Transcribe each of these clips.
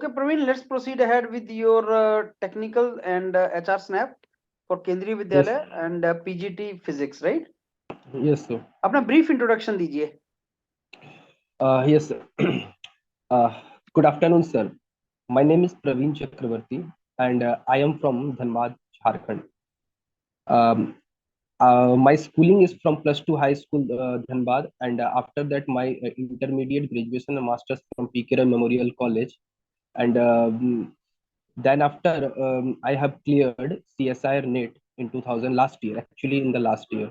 Okay, Praveen, let's proceed ahead with your technical and HR Snap for Kendriya Yes, Vidyalaya and PGT Physics, right? yes, sir. अपना brief introduction दीजिए. Yes, sir. Uh, Good afternoon, sir. My name is Praveen Chakravarti, and I am from Dhanbad, Jharkhand. Um, my schooling is from plus two high school, Dhanbad, and after that, my intermediate graduation and masters from PK Rai Memorial College. And then after, I have cleared CSIR NET in 2000 last year, actually in the last year.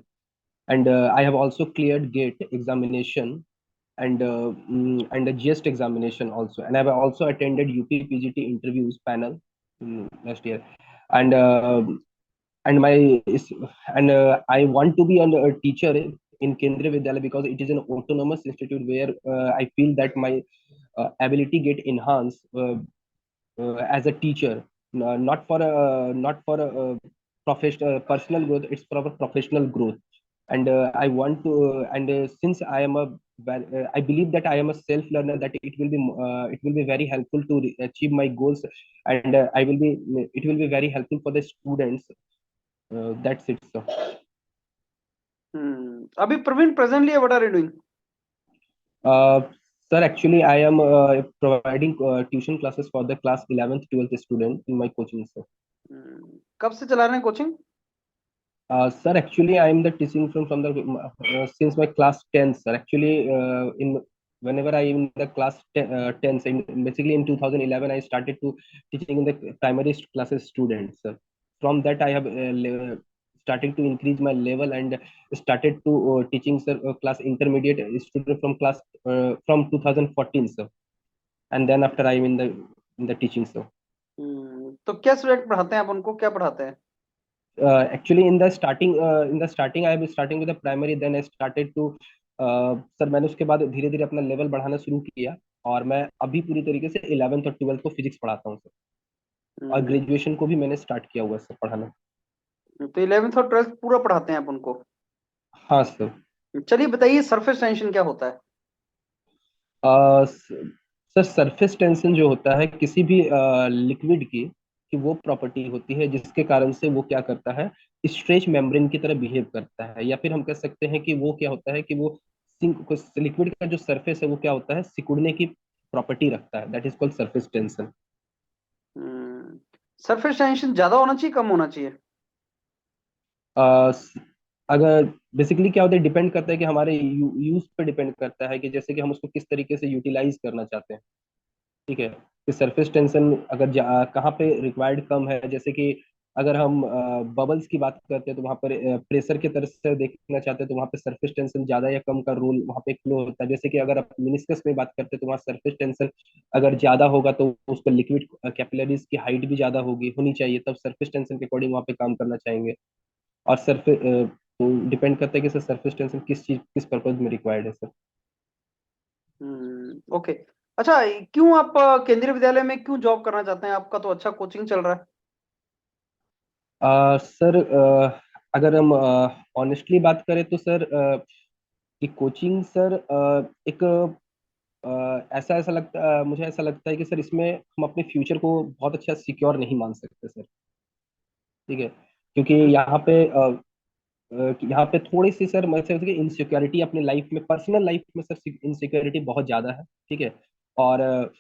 And I have also cleared GATE examination and a GST examination also. And I've also attended UPPGT interviews panel last year. And and my and I want to be a teacher in Kendriya Vidyalaya because it is an autonomous institute where I feel that my ability get enhanced as a teacher, not for a professional personal growth. It's for a professional growth. And I want to and since I am I believe that I am a self learner, that it will be very helpful to achieve my goals. And it will be very helpful for the students. That's it, sir. अभी Praveen, presently what are you doing? uh, Sir, actually I am providing tuition classes for the class 11th 12th student in my coaching, sir. कब से चला रहे हैं coaching? Sir, actually, I am the teaching from the since my class 10, sir. Actually, in whenever I am in the class 10, so basically in 2011, I started to teaching in the primary classes students, sir. From that, I have started to increase my level and started to teaching, sir, class intermediate student from class from 2014, sir. And then after I am in the teaching, sir. तो क्या subject पढ़ाते हैं आप उनको क्या पढ़ाते हैं? Actually in the starting I was starting with the primary, then I started to sir मैंने उसके बाद धीरे धीरे अपना लेवल बढ़ाना शुरू किया और मैं अभी पूरी तरीके से 11th और 12th को फिजिक्स पढ़ाता हूँ सर। और ग्रेजुएशन को भी मैंने स्टार्ट किया हुआ है सर पढ़ाना। तो 11th और 12th पूरा पढ़ाते हैं आप उनको? हाँ सर। चलिए बताइए सरफेस टेंशन क्या होता है? सर सरफेस टेंशन जो होता है किसी भी लिक्विड की कि वो प्रॉपर्टी होती है जिसके कारण से वो क्या करता है, स्ट्रेच मेम्ब्रेन की तरह बिहेव करता है। या फिर हम कह सकते हैं कि वो क्या होता है कि वो लिक्विड का जो सरफेस है वो क्या होता है, सिकुड़ने की प्रॉपर्टी रखता है। That is called surface tension. Surface tension ज्यादा होना चाहिए कम होना चाहिए? अगर बेसिकली क्या होता है, डिपेंड करता है कि हमारे यूज पे डिपेंड करता है कि जैसे कि हम उसको किस तरीके से यूटिलाइज करना चाहते हैं। ठीक है, कि सरफेस टेंशन अगर कहाँ पे रिक्वायर्ड कम है, जैसे कि अगर हम बबल्स की बात करते हैं तो वहाँ पर प्रेशर की तरफ से देखना चाहते हैं तो वहाँ पे सरफेस टेंशन ज्यादा या कम का रोल वहाँ पे फ्लो होता है। जैसे कि अगर आप मिनिस्कस में बात करते हैं तो वहाँ सरफेस टेंशन अगर ज्यादा होगा तो उस पर लिक्विड कैपिलरीज की हाइट भी ज्यादा होगी होनी चाहिए, तब सरफेस टेंशन के अकॉर्डिंग वहाँ पे काम करना चाहेंगे। और सरफेस तो डिपेंड करता है कि सर सरफेस टेंशन किस चीज किस पर्पज में रिक्वायर्ड है सर। ओके। अच्छा, क्यों आप केंद्रीय विद्यालय में क्यों जॉब करना चाहते हैं? आपका तो अच्छा कोचिंग चल रहा है। सर अगर हम ऑनेस्टली बात करें तो सर कि कोचिंग सर एक ऐसा ऐसा लगता मुझे ऐसा लगता है कि सर इसमें हम अपने फ्यूचर को बहुत अच्छा सिक्योर नहीं मान सकते सर। ठीक है, क्योंकि यहाँ पे थोड़ी सी सर मैं इनसिक्योरिटी अपने लाइफ में, पर्सनल लाइफ में सर इनसिक्योरिटी बहुत ज्यादा है। ठीक है, और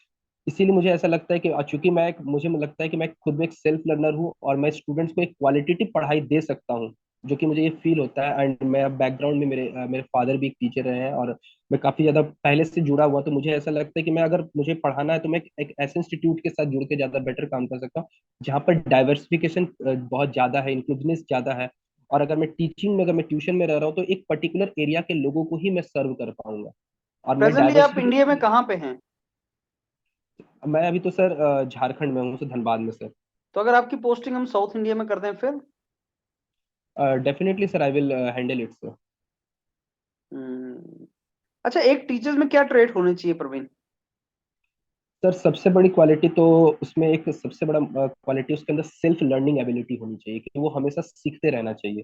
इसीलिए मुझे ऐसा लगता है कि चूंकि मुझे लगता है कि मैं खुद में एक सेल्फ लर्नर हूँ और मैं स्टूडेंट्स को एक क्वालिटेटिव पढ़ाई दे सकता हूँ, जो कि मुझे ये फील होता है। एंड मैं बैकग्राउंड में मेरे फादर भी एक टीचर रहे हैं और मैं काफी ज्यादा पहले से जुड़ा हुआ, तो मुझे ऐसा लगता है कि मैं अगर मुझे पढ़ाना है तो मैं एक ऐसे इंस्टीट्यूट के साथ जुड़ के ज्यादा बेटर काम कर सकता हूँ जहाँ पर डाइवर्सिफिकेशन बहुत ज्यादा है, इंक्लूसिवनेस ज्यादा है। और अगर मैं टीचिंग में, अगर मैं ट्यूशन में रह रहा हूँ तो एक पर्टिकुलर एरिया के लोगों को ही मैं सर्व कर पाऊंगा। और मैं प्रेजेंटली आप इंडिया में डाइवर्सिफिकेशन, कहाँ पे हैं? मैं अभी तो सर झारखंड में हूँ, सर धनबाद में सर। तो अगर आपकी पोस्टिंग हम साउथ इंडिया में कर दें फिर? Definitely sir, I will handle it sir. Hmm, अच्छा, एक टीचर्स में क्या ट्रेट होने चाहिए प्रवीण? सर सबसे बड़ी क्वालिटी तो उसमें एक सबसे बड़ा क्वालिटी उसके अंदर सेल्फ लर्निंग एबिलिटी होनी चाहिए, कि वो हमेशा सीखते रहना चाहिए,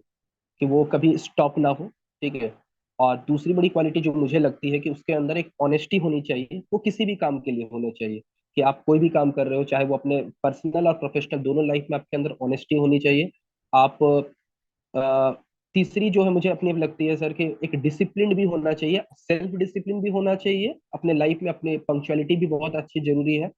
कि वो कभी स्टॉप ना हो। ठीक है, और दूसरी बड़ी क्वालिटी जो मुझे लगती है कि उसके अंदर एक ऑनेस्टी होनी चाहिए, वो किसी भी काम के लिए होना चाहिए। कि आप कोई भी काम कर रहे हो, चाहे वो अपने पर्सनल और प्रोफेशनल दोनों लाइफ में, आपके अंदर ऑनेस्टी होनी चाहिए। आप तीसरी जो है मुझे अपनी लगती है सर कि एक डिसिप्लिन भी होना चाहिए, सेल्फ डिसिप्लिन भी होना चाहिए अपने लाइफ में, अपने पंक्चुअलिटी भी बहुत अच्छी जरूरी है।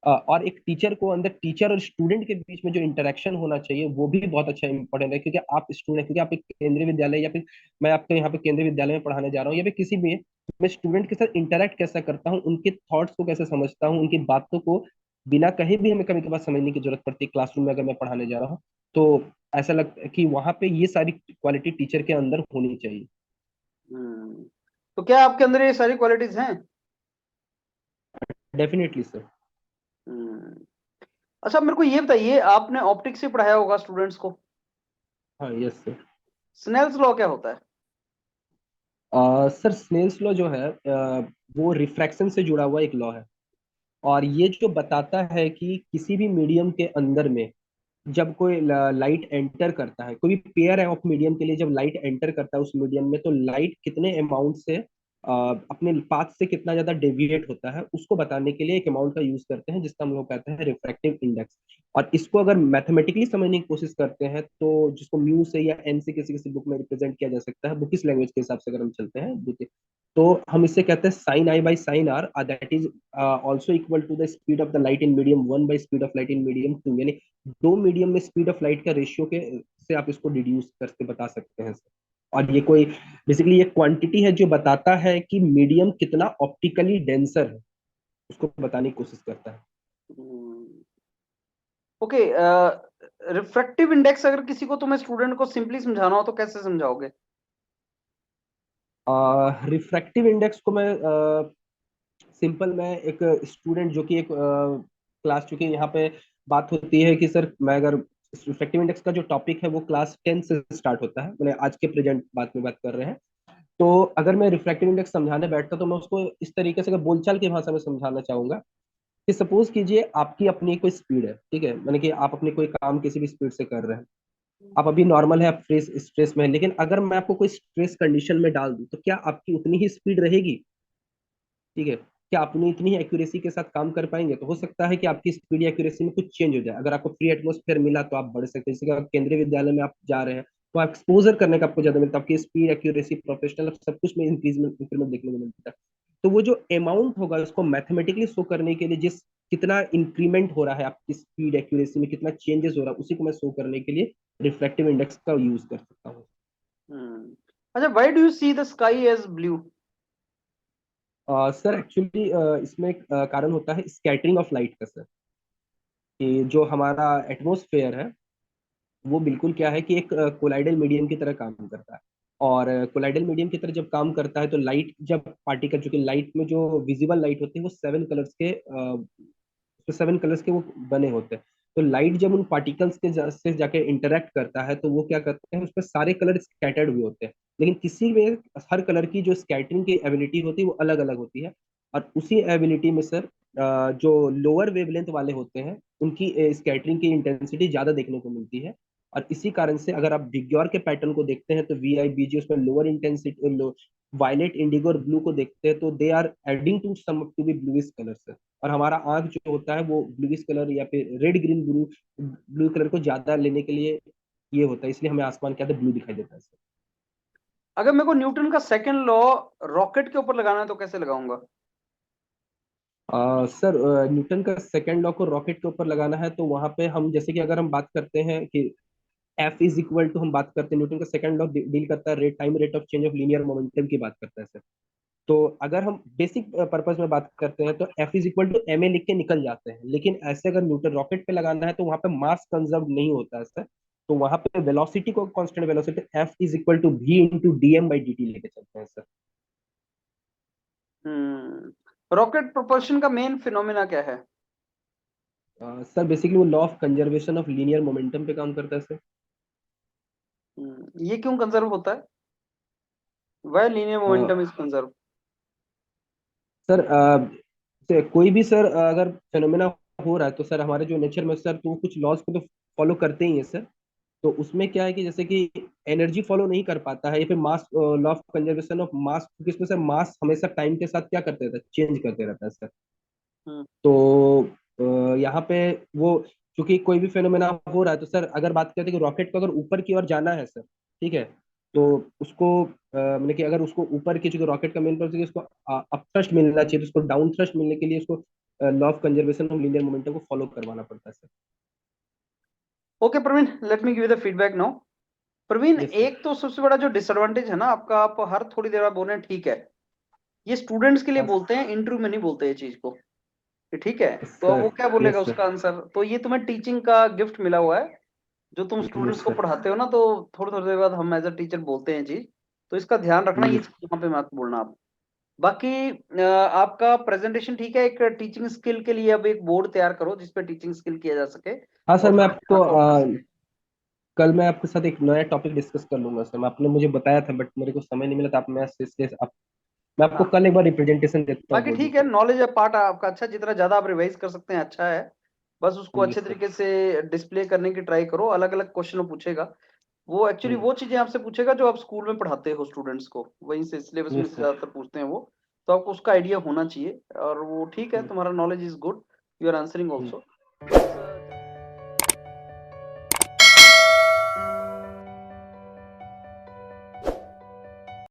और एक टीचर को अंदर, टीचर और स्टूडेंट के बीच में जो इंटरेक्शन होना चाहिए वो भी बहुत अच्छा इंपॉर्टेंट है, क्योंकि आप स्टूडेंट, क्योंकि आप एक केंद्रीय विद्यालय या फिर मैं आपके यहाँ पे केंद्रीय विद्यालय में पढ़ाने जा रहा हूँ या फिर किसी भी, मैं स्टूडेंट के साथ इंटरेक्ट कैसा करता हूँ, उनके थॉट्स को कैसे समझता हूँ, उनकी बातों को बिना कहीं भी हमें कभी कभार समझने की जरूरत पड़ती है क्लासरूम में अगर मैं पढ़ाने जा रहा हूँ। तो ऐसा लगता है कि वहां पे ये सारी क्वालिटी टीचर के अंदर होनी चाहिए। हम्म। तो क्या आपके अंदर ये सारी क्वालिटीज हैं? Definitely sir. हम्म। अच्छा, मेरे को ये बताइए, आपने ऑप्टिक्स से पढ़ाया होगा स्टूडेंट्स को। हाँ, यस सर। स्नेल्स लॉ क्या होता है? सर स्नेल्स लॉ जो है वो रिफ्रैक्शन से जुड़ा हुआ एक लॉ है। और ये जो बताता है कि किसी भी मीडियम के अंदर में जब कोई लाइट एंटर करता है, कोई भी पेयर है ऑफ मीडियम के लिए, जब लाइट एंटर करता है उस मीडियम में, तो लाइट कितने अमाउंट से अपने पाथ से कितना ज्यादा डेविएट होता है, उसको बताने के लिए एक अमाउंट का यूज करते हैं जिसका हम लोग कहते हैं रिफ्रैक्टिव इंडेक्स। और इसको अगर मैथमेटिकली समझने की कोशिश करते हैं तो जिसको म्यू से या एन से किसी किसी बुक में रिप्रेजेंट किया जा सकता है, बुकिश लैंग्वेज के हिसाब से अगर हम चलते हैं देखिए, तो हम इससे कहते हैं sine i by sine r, that is also equal to the speed of the light in medium one by speed of light in medium two. यानी दो मीडियम में स्पीड ऑफ लाइट का रेशियो के से आप इसको डिड्यूस करके बता सकते हैं। और ये कोई बेसिकली ये क्वांटिटी है जो बताता है कि मीडियम कितना ऑप्टिकली डेंसर है, उसको बताने की कोशिश करता है। ओके। रिफ्रैक्टिव इंडेक्स अगर किसी को, तुम्हें स्टूडेंट को सिंपली समझाना हो तो कैसे समझाओगे? रिफ्रैक्टिव इंडेक्स को मैं सिंपल, मैं एक स्टूडेंट जो कि एक क्लास, चूंकि यहाँ पे बात होती है कि सर मैं अगर रिफ्रैक्टिव इंडेक्स का जो टॉपिक है वो क्लास 10 से स्टार्ट होता है, मैंने आज के प्रेजेंट बात में बात कर रहे हैं। तो अगर मैं रिफ्रैक्टिव इंडेक्स समझाने बैठता तो मैं उसको इस तरीके से अगर बोलचाल की भाषा में समझाना चाहूंगा कि सपोज कीजिए आपकी अपनी कोई स्पीड है, ठीक है, मैंने कि आप अपने कोई काम किसी भी स्पीड से कर रहे हैं, आप अभी नॉर्मल है, आप फ्रेश स्ट्रेस में है, लेकिन अगर मैं आपको कोई स्ट्रेस कंडीशन में डाल दूं तो क्या आपकी उतनी ही स्पीड रहेगी? ठीक है, क्या अपनी इतनी एक्यूरेसी के साथ काम कर पाएंगे? तो हो सकता है कि आपकी स्पीड या एक्यूरेसी में कुछ चेंज हो जाए। अगर आपको फ्री एटमोस्फेयर मिला तो आप बढ़ सकते हैं, जैसे कि आप केंद्रीय विद्यालय में आप जा रहे हैं तो आप एक्सपोजर करने का आपको ज्यादा मिलता है, आपकी स्पीड एक्यूरेसी प्रोफेशनल सब कुछ में इंक्रीजमेंट इंक्रीमेंट देखने को मिलता है। तो वो जो अमाउंट होगा उसको मैथमेटिकली शो करने के लिए, जिस कितना इंक्रीमेंट हो रहा है आपकी स्पीड एक्यूरेसी में, कितना चेंजेस हो रहा है, उसी को मैं शो करने के लिए रिफ्लेक्टिव इंडेक्स का यूज कर सकता हूँ। अच्छा, why do you see the sky as blue? Sir actually इसमें एक कारण होता है स्कैटरिंग ऑफ लाइट का सर, कि जो हमारा एटमॉस्फेयर है वो बिल्कुल क्या है कि एक कोलाइडल मीडियम की तरह काम करता है। और कोलाइडल मीडियम की तरह जब काम करता है तो लाइट जब पार्टिकल, जो कि लाइट में जो विजिबल लाइट होती है वो सेवन कलर्स के वो बने होते हैं। तो लाइट जब उन पार्टिकल्स के से जाके इंटरेक्ट करता है तो वो क्या करते हैं, उस पर सारे कलर स्कैटर्ड हुए होते हैं, लेकिन किसी में हर कलर की जो स्कैटरिंग की एबिलिटी होती है वो अलग अलग होती है। और उसी एबिलिटी में सर जो लोअर वेवलेंथ वाले होते हैं उनकी स्कैटरिंग की इंटेंसिटी ज्यादा देखने को मिलती है। और इसी कारण से अगर आप विग्योर के पैटर्न को देखते हैं तो VIBG उसमें लोअर इंटेंसिटी, वायलेट इंडिगो और ब्लू को देखते हैं तो they are adding to some to be bluish colour. और हमारा आंख जो होता है वो ब्लूइश कलर या फिर red green blue blue colour को ज्यादा लेने के लिए ये होता है, इसलिए हमें आसमान क्या ब्लू दिखाई देता है सर। अगर मेरे को न्यूटन का सेकंड लॉ रॉकेट के ऊपर लगाना है तो कैसे लगाऊंगा? सर न्यूटन का सेकेंड लॉ को रॉकेट के ऊपर लगाना है तो वहां पे हम, जैसे कि अगर हम बात करते हैं कि एफ इज इक्वल टू, हम बात करते हैं न्यूटन का सेकंड लॉ डील करता है rate time rate of change of linear momentum की बात करता है सर। तो अगर हम बेसिक पर्पज में बात करते हैं तो F is equal to ma लिख के निकल जाते हैं, लेकिन ऐसे अगर न्यूटन रॉकेट पे लगाना है तो वहां पे मास कंजर्व नहीं होता है सर। तो वहां पे वेलोसिटी को constant velocity F is equal to v into dm/dt लेके चलते हैं सर। रॉकेट प्रोपल्शन का मेन फिनोमिना क्या है? सर बेसिकली वो law of conservation of linear momentum पे काम करता है सर। ये क्यों कंजर्व होता है? Why linear momentum is conserve? Sir कोई भी सर अगर फिनोमेना हो रहा है तो सर हमारे जो नेचर में सर, तो वो कुछ लॉज को तो फॉलो करते ही है सर। तो उसमें क्या है कि जैसे कि एनर्जी फॉलो नहीं कर पाता है या फिर mass, law of conservation of mass, क्योंकि इसमें सर मास हमेशा टाइम के साथ क्या करते रहता है, चेंज करते रहता है सर। तो यहाँ पे वो क्योंकि कोई भी फेनोमेना हो रहा है, तो सर अगर बात करते हैं कि रॉकेट को अगर ऊपर की ओर जाना है सर, ठीक है, तो उसको मतलब कि अगर उसको ऊपर की, चूंकि रॉकेट का मेन पर्पज है उसको अप थ्रस्ट मिलना चाहिए, तो उसको डाउन थ्रस्ट मिलने के लिए उसको law of conservation of linear momentum को फॉलो करवाना पड़ता है sir. Okay Praveen, let me give you the feedback now. Praveen, yes sir. एक तो सबसे बड़ा जो डिसएडवांटेज है ना आपका, आप हर थोड़ी देर बाद बोल रहे हैं ठीक है, ये स्टूडेंट्स के लिए हाँ बोलते हैं, इंटरव्यू में नहीं बोलते ये चीज को कि ठीक है। तो अब सर। वो क्या बोलेगा यस सर। उसका आंसर? तो ये तुम्हें टीचिंग का गिफ्ट मिला हुआ है, जो तुम स्टूडेंट्स यस को सर। पढ़ाते हो ना, तो थोड़ी थोड़ी देर बाद हम एज अ टीचर बोलते हैं चीज, तो इसका ध्यान रखना, ये यस। चीज वहां पे मत बोलना आप। बाकी आपका प्रेजेंटेशन ठीक है, एक टीचिंग स्किल के लिए अब एक बोर्ड तैयार करो जिसपे टीचिंग स्किल किया जा सके हाँ सर, और मैं कक्षा आपको को कर सके। कल मैं आपके साथ एक नया टॉपिक डिस्कस कर लूंगा सर। मैं आपने मुझे बताया था बट मेरे को समय नहीं मिला था, आप मैं इसलिए मैं आपको हाँ, कल एक बार रिप्रेजेंटेशन देता हूँ बाकी बोर्ड में ठीक है, सर। नॉलेज है पार्ट आपका अच्छा, जितना ज्यादा आप रिवाइज कर सकते हैं अच्छा है। बस उसको अच्छे यस सर। तरीके से डिस्प्ले करने की ट्राई करो, अलग अलग क्वेश्चन पूछेगा वो, एक्चुअली वो चीजें आपसे पूछेगा जो आप स्कूल में पढ़ाते हो स्टूडेंट्स को, वहीं से सिलेबस में यस से सर। ज्यादातर पूछते हैं वो। तो आपको उसका आइडिया होना चाहिए, और वो ठीक है, तुम्हारा knowledge is good, you are answering also.